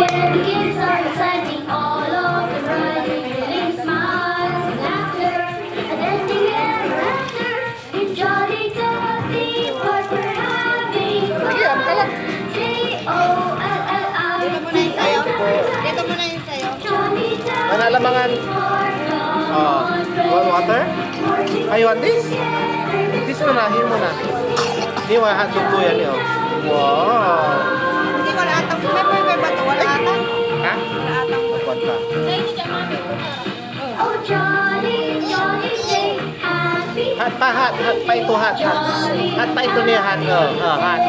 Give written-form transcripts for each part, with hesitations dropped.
where the kids are exciting, all of the riding, feeling smiles and laughter, and dancing ever after. It's jolly jolly, what we're having fun. J-O-L-L-I. Dito mo na yung sayo. Jolly jolly. Manalamangan. Oh, want water? Ay, you want this? This mo na, here mo na. Hindi, wala hotdog po yan yun. Wow! Hindi, wala atang. May burger ba ito? Wala atang. Ha? Wala atang. Kwanta. Oh, jolly, jolly day, happy. Hot pa ito, hot. Hot pa ito niya, hot. Hot.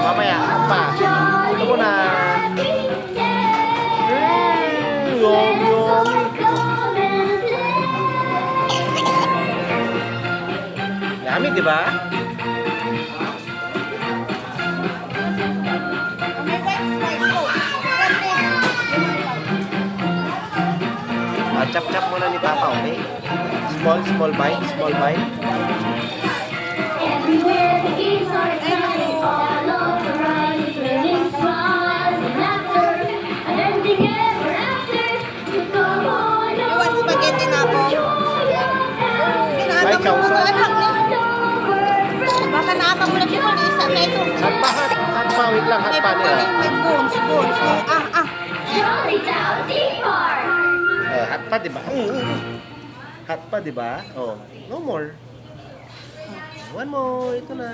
Mamaya, hot pa. Ito mo na. Yum. Yummy, di ba? May white spice po. Chop muna ni Papa, okay? Small bite. Everywhere the kids are excited, all of the riding, feeling smiles and laughter, and dancing ever after. So come on, You want spaghetti na po? May Inaabang mo kausa. sa anak niya. Baka naabang mo na siya kung isa na ito. Hot pa, wait lang, hot pa niya. May bones. Jolly Jolly Park. Hot pa, di ba? Hot pa, di ba? Oh, no more. One more, ito na.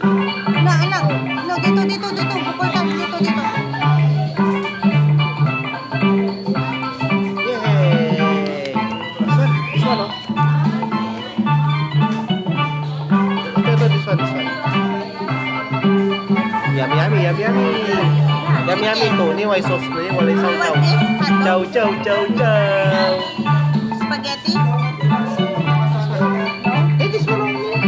Anak. No, dito. Bukol lang. Dito. Yay! This one, oh. Ito, this one. Yummy. Yummy ito. Ni white sauce na yun. Wala isang You want this? Hot dog? Chow. Spaghetti? Eh, this one only.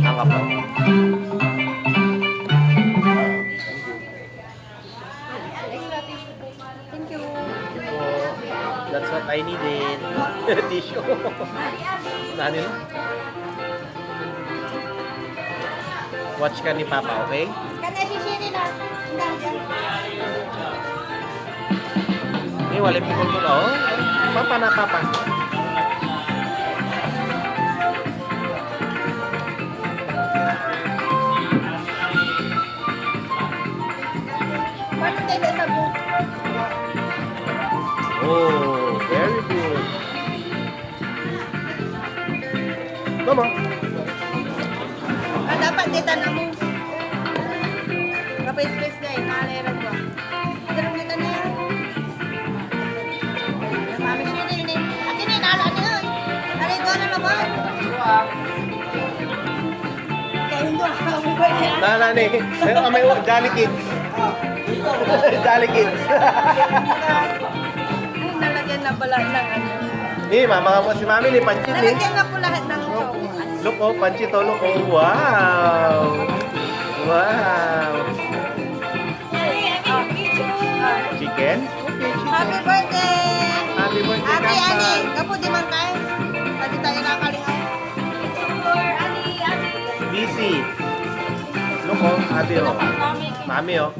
Ang kapo. Thank you. That's what I needed. Tissue. Nani no? Watch ka ni Papa, okay? Kana sisiri na. Ni wala pikon ko oh. Papa na Papa. Paano tayo sa boot? Oh, very good. Mama. Dapat dito na mo. Kapag space na eh, naalera ko. Ganun dito na yan. Mami Cheryl ni. Akin na inala niya. Aray ko na naman. Kaya hindi ako ba niya? Nani. May Jolly Kids. Jolly Kids. Nalagyan na pala ng ano. Eh, mama mo si Mami ni Panchit eh. Nalagyan na po lahat ng chocolate. Look oh, Panchit oh, look oh. Wow. Chicken? Happy birthday! Happy birthday, Happy Papa. Ani! Kapo di man tayo. Lagi tayo nakalingan. Busy. Look oh, Happy oh. Mami oh.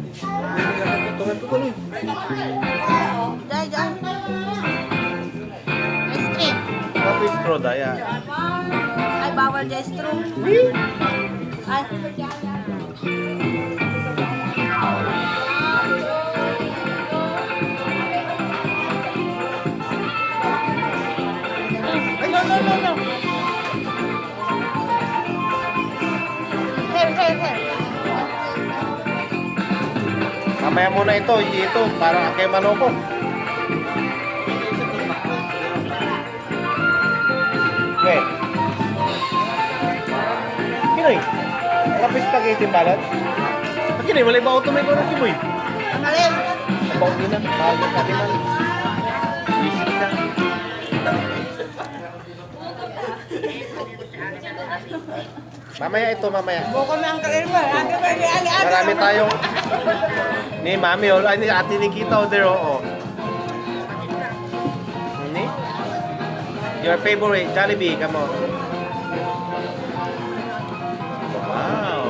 Tuloy. Dahil. Ice cream. Happy straw daya. Ay, bawal dyan straw. Ay. Ay, no. Here. Mamaya muna ito, hindi ito. Para kay Manoko. Okay. Kinoy. Kapis spaghetti balot. Kinoy, wala ba auto may kono kiboy? Ang alin. About din na, bago ka din man. Visit ka. Mamaya ito, mamaya. Buko na ang kalir mo. Marami tayong ni Mami, ay ni Ate Nikita o there, oo. Your favorite Jollibee, come on. Wow.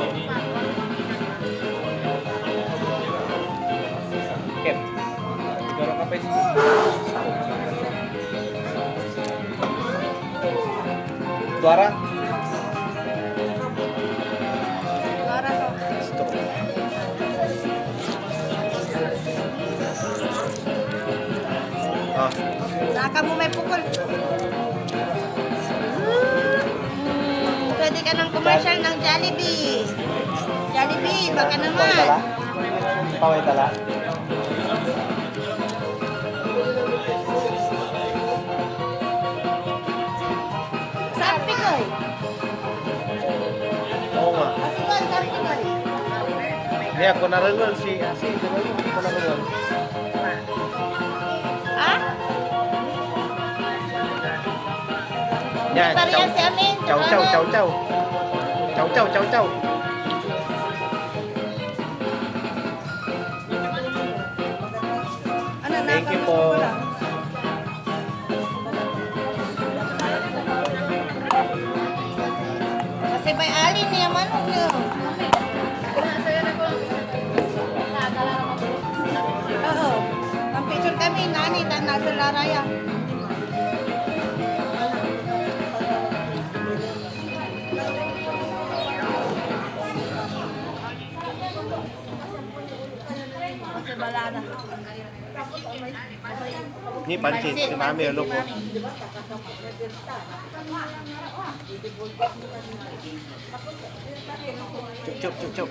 Kep. Siguro ka pa Suara? Para sa... Stop. Ah, Naka mo may pukol. Pwede ka ng commercial ng Jollibee. Jollibee, baka naman. Paway tala. Saan Pinoy? Oo nga. Masukan, saan Pinoy? Hindi ako narunod si Asi. Ako narunod. Ha? Yan, Parehas si Amin. Chow chow chow chow. Chow chow chow chow. Ano, Thank you naka po. mo pala. Kasi may alin niya manok niyo. Oo. Ang picture kami, nani, na nasa laraya. Kasi balada. Ni pancit si Mami ulo ko. Chup chup chup chup.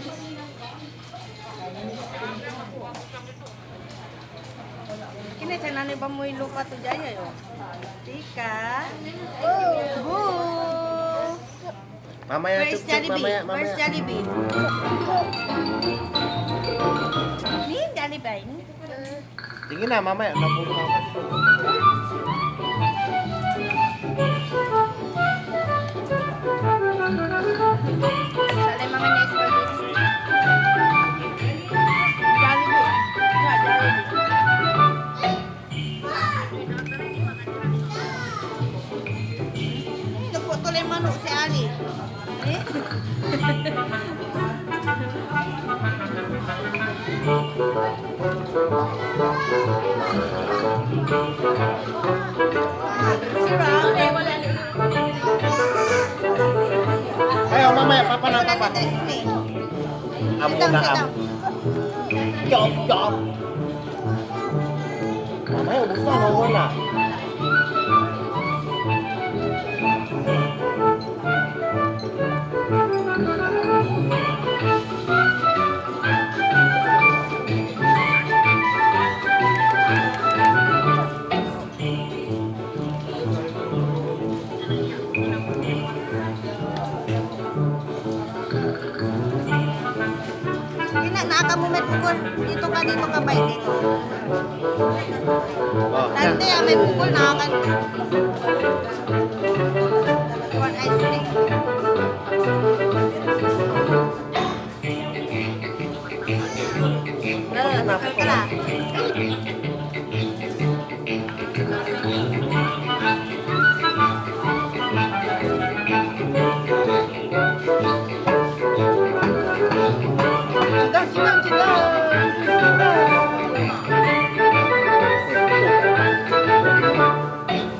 Kini sa nani ba mo lupa to jaya yo? Tika. Bu. Mamaya Where's chup chup Jollibee? mamaya Where's mamaya. Jollibee? Ni Jollibee. Tingin na mamaya naburo na. Sale mga niya spaghetti. Jollibee. Yeah, Jollibee. Nagputuloy manok si Ali. Eh? Ayo mamaya papa na papa. Amo na am. Chop chop. Mamaya ubos na wala. Naka mo may pukol. Dito ka bay dito. Oh, yan. Dante may pukol naka. One ice cream. Takal ka na.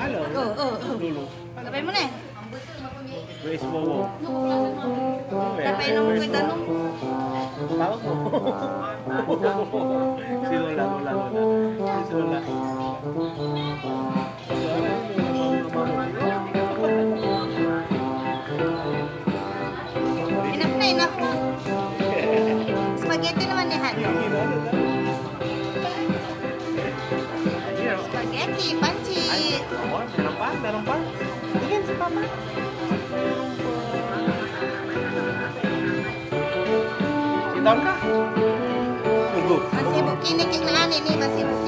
Hello. Lulu. Gabay mo na eh. Where is Bobo? Gabay na mo ko'y tanong. Tawag mo. Si Lola, Lola, Lola. Si Lola. Enough na, enough na. Spaghetti naman ni Han. Spaghetti, panchi. Oh, meron pa? Meron pa? Tingin si Papa. Sit down ka. Tunggu. Masibok kinikik na ani ni, masibok.